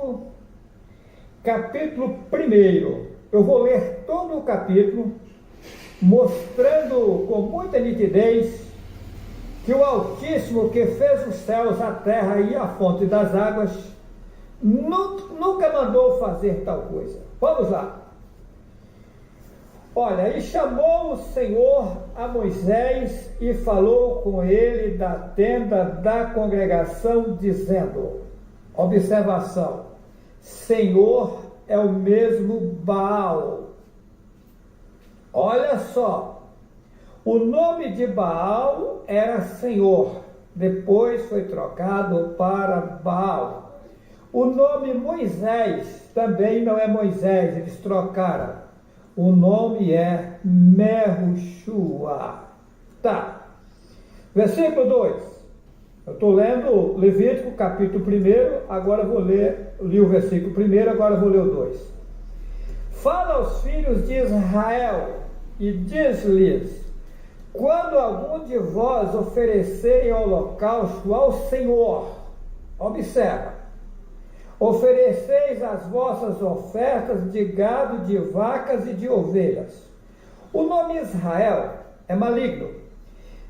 Levítico, capítulo 1. Eu vou ler todo o capítulo, mostrando com muita nitidez que o Altíssimo, que fez os céus, a terra e a fonte das águas, nunca mandou fazer tal coisa. Vamos lá. Olha, e chamou o Senhor a Moisés e falou com ele da tenda da congregação, dizendo, observação, Senhor é o mesmo Baal. Olha só, o nome de Baal era Senhor, depois foi trocado para Baal. O nome Moisés também não é Moisés, eles trocaram. O nome é Merushua. Tá. Versículo 2. Eu estou lendo Levítico, capítulo 1. Agora li o versículo 1, agora vou ler o 2. Fala aos filhos de Israel e diz-lhes: quando algum de vós oferecerem holocausto ao Senhor, observa, ofereceis as vossas ofertas de gado, de vacas e de ovelhas. O nome Israel é maligno.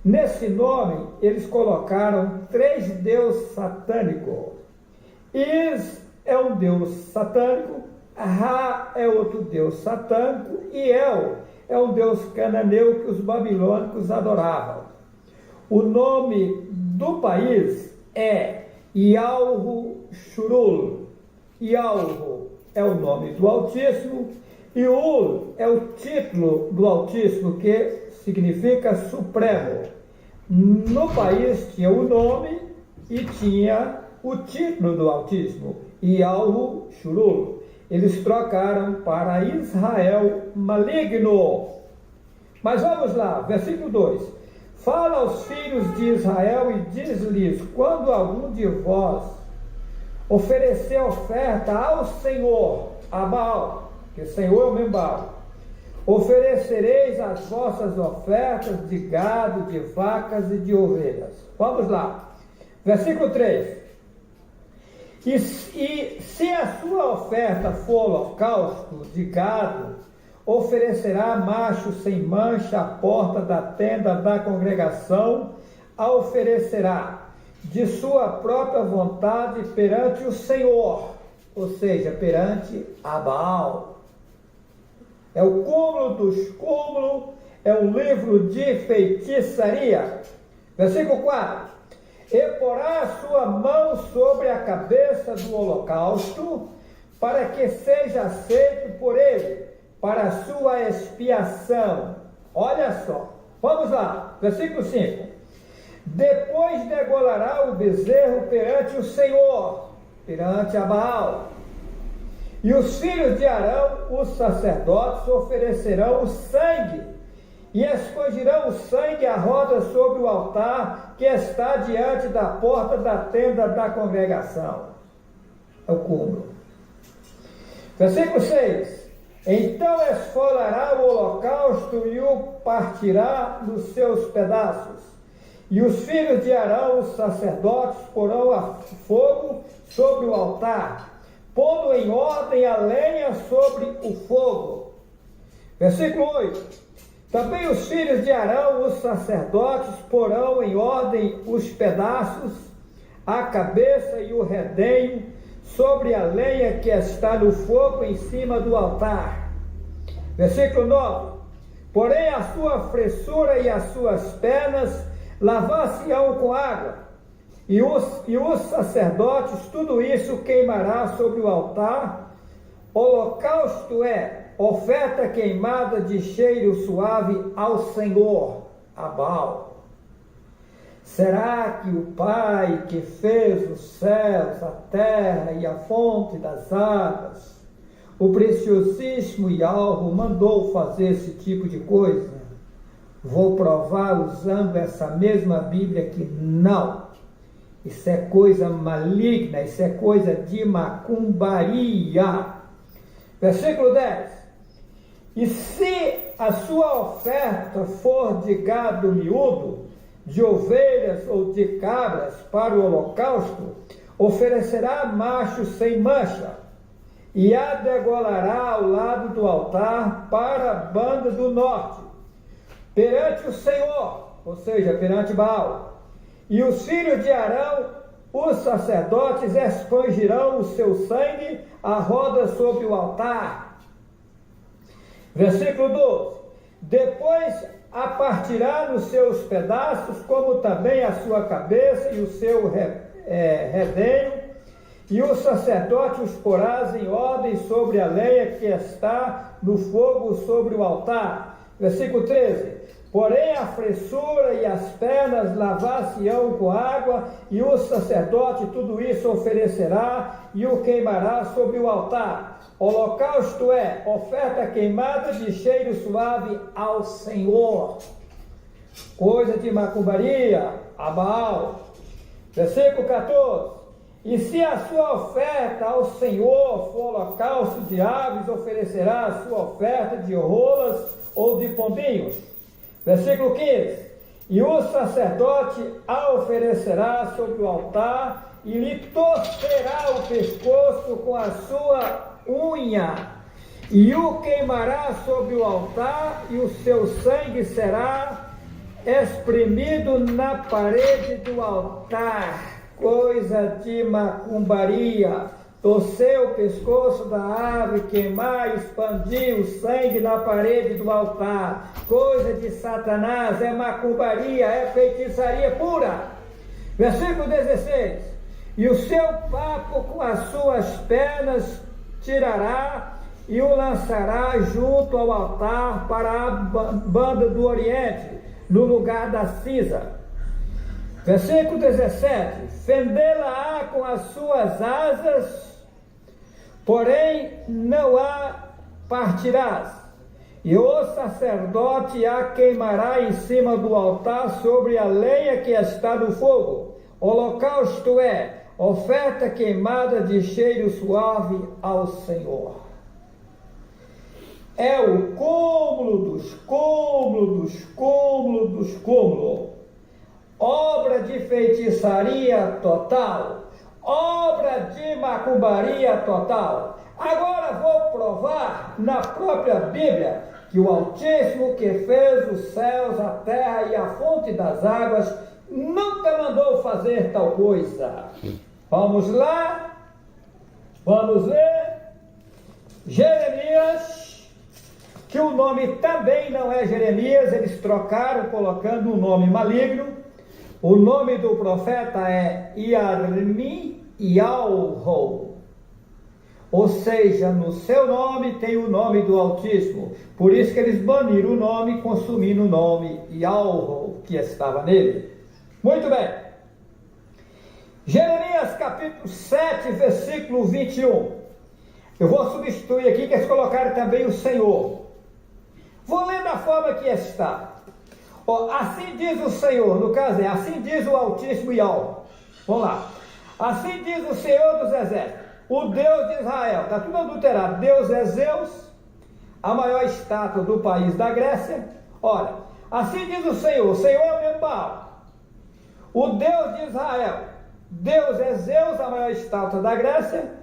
Nesse nome, eles colocaram 3 deuses satânicos. Is é um deus satânico, Ra é outro deus satânico, e El é um deus cananeu que os babilônicos adoravam. O nome do país é Yalhu-Shurul. Yalhu é o nome do Altíssimo e Ul é o título do Altíssimo, que significa Supremo. No país tinha o nome e tinha o título do Altíssimo, Yalhu-Shurul. Eles trocaram para Israel maligno. Mas vamos lá, versículo 2. Fala aos filhos de Israel e diz-lhes, quando algum de vós oferecer oferta ao Senhor, a Baal, que Senhor é o mesmo Baal, oferecereis as vossas ofertas de gado, de vacas e de ovelhas. Vamos lá, versículo 3. E se a sua oferta for holocausto de gado, oferecerá macho sem mancha à porta da tenda da congregação, a oferecerá de sua própria vontade perante o Senhor, ou seja, perante a Baal. É o cúmulo dos cúmulos, é um livro de feitiçaria. Versículo 4. E porá a sua mão sobre a cabeça do holocausto, para que seja aceito por ele, para a sua expiação. Olha só, vamos lá, versículo 5. Depois degolará o bezerro perante o Senhor, perante a Baal. E os filhos de Arão, os sacerdotes, oferecerão o sangue, e escorrerão o sangue à roda sobre o altar que está diante da porta da tenda da congregação. É o cúmulo. Versículo 6. Então esfolará o holocausto e o partirá nos seus pedaços. E os filhos de Arão, os sacerdotes, porão a fogo sobre o altar, pondo em ordem a lenha sobre o fogo. Versículo 8. Também os filhos de Arão, os sacerdotes, porão em ordem os pedaços, a cabeça e o redenho, sobre a lenha que está no fogo em cima do altar. Versículo 9. Porém a sua fressura e as suas pernas lavar-se-ão com água, e os sacerdotes tudo isso queimará sobre o altar. Holocausto é oferta queimada de cheiro suave ao Senhor, a Baal. Será que o Pai que fez os céus, a terra e a fonte das águas, o preciosíssimo Yahweh, mandou fazer esse tipo de coisa? Vou provar usando essa mesma Bíblia que não. Isso é coisa maligna, isso é coisa de macumbaria. Versículo 10. E se a sua oferta for de gado miúdo, de ovelhas ou de cabras para o holocausto, oferecerá macho sem mancha, e a degolará ao lado do altar para a banda do norte, perante o Senhor, ou seja, perante Baal. E os filhos de Arão, os sacerdotes, expungirão o seu sangue à roda sobre o altar. Versículo 12. Depois a partirá nos seus pedaços, como também a sua cabeça e o seu redenho, e o sacerdote os porás em ordem sobre a lenha que está no fogo sobre o altar. Versículo 13. Porém a fressura e as pernas lavar-se-ão com água, e o sacerdote tudo isso oferecerá e o queimará sobre o altar. Holocausto é oferta queimada de cheiro suave ao Senhor. Coisa de macumbaria a Baal. Versículo 14. E se a sua oferta ao Senhor for holocausto de aves, oferecerá a sua oferta de rolas ou de pombinhos. Versículo 15. E o sacerdote a oferecerá sobre o altar e lhe torcerá o pescoço com a sua unha e o queimará sobre o altar, e o seu sangue será espremido na parede do altar. Coisa de macumbaria, torcer o pescoço da ave, queimar e expandir o sangue na parede do altar. Coisa de Satanás, é macumbaria, é feitiçaria pura. Versículo 16. E o seu papo com as suas pernas tirará e o lançará junto ao altar para a banda do oriente, no lugar da cinza. Versículo 17. Fendê-la-á com as suas asas, porém não a partirás, e o sacerdote a queimará em cima do altar sobre a lenha que está no fogo. Holocausto é oferta queimada de cheiro suave ao Senhor. É o cúmulo dos cúmulos dos cúmulos dos cúmulos. Obra de feitiçaria total, obra de macumbaria total. Agora vou provar na própria Bíblia que o Altíssimo, que fez os céus, a terra e a fonte das águas, nunca mandou fazer tal coisa. Vamos lá, vamos ver. Jeremias, que o nome também não é Jeremias, eles trocaram colocando um nome maligno. O nome do profeta é Yirmiyahu, ou seja, no seu nome tem o nome do Altíssimo. Por isso que eles baniram o nome, consumindo o nome Yahu, que estava nele. Muito bem. Jeremias capítulo 7, versículo 21. Eu vou substituir aqui, que eles colocaram também o Senhor. Vou ler da forma que está. Assim diz o Senhor, no caso assim diz o Altíssimo Yahweh. Vamos lá. Assim diz o Senhor dos Exércitos, o Deus de Israel. Está tudo adulterado. Deus é Zeus, a maior estátua do país da Grécia. Olha, assim diz o Senhor é o mesmo Baal. O Deus de Israel. Deus é Zeus, a maior estátua da Grécia.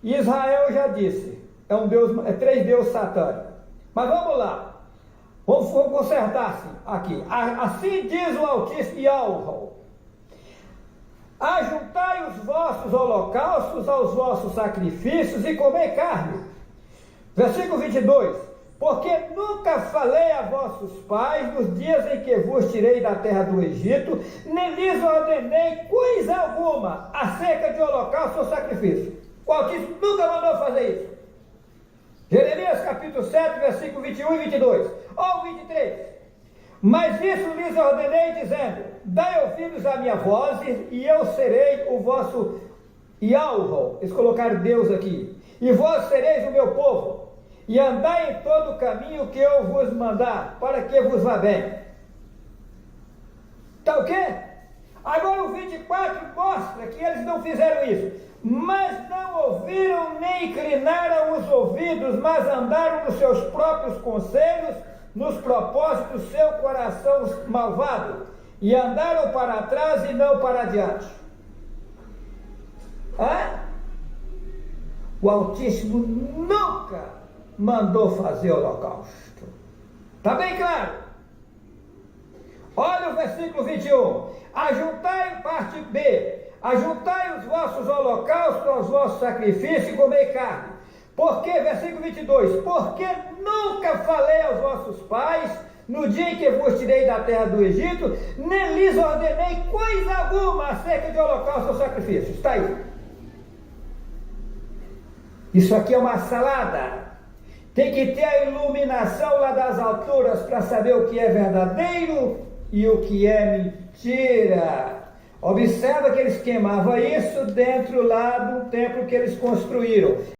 E Israel, já disse, é um Deus, é 3 deuses satânicos. Mas vamos lá. Vamos consertar aqui. Assim diz o Altíssimo Yahweh: ajuntai os vossos holocaustos aos vossos sacrifícios e comei carne. Versículo 22. Porque nunca falei a vossos pais nos dias em que vos tirei da terra do Egito, nem lhes ordenei coisa alguma acerca de holocausto ou sacrifício. O Altíssimo nunca mandou fazer isso. Jeremias capítulo 7, versículo 21 e 22. Ou 23. Mas isso lhes ordenei, dizendo: dai ouvidos à minha voz, e eu serei o vosso Yahweh. Eles colocaram Deus aqui. E vós sereis o meu povo, e andai em todo o caminho que eu vos mandar, para que vos vá bem. Tá o quê? Agora o 24 mostra que eles não fizeram isso. Mas não ouviram nem inclinaram os ouvidos, mas andaram nos seus próprios conselhos, nos propósitos do seu coração malvado, e andaram para trás e não para diante. O Altíssimo nunca mandou fazer holocausto. Está bem claro? Olha o versículo 21. Ajuntai, parte B, ajuntai os vossos holocaustos aos vossos sacrifícios e comei carne. Porque, versículo 22, porque nunca falei aos vossos pais, no dia em que vos tirei da terra do Egito, nem lhes ordenei coisa alguma acerca de holocausto ou sacrifícios. Está aí. Isso aqui é uma salada. Tem que ter a iluminação lá das alturas para saber o que é verdadeiro e o que é mentira. Observa que eles queimavam isso dentro lá do templo que eles construíram.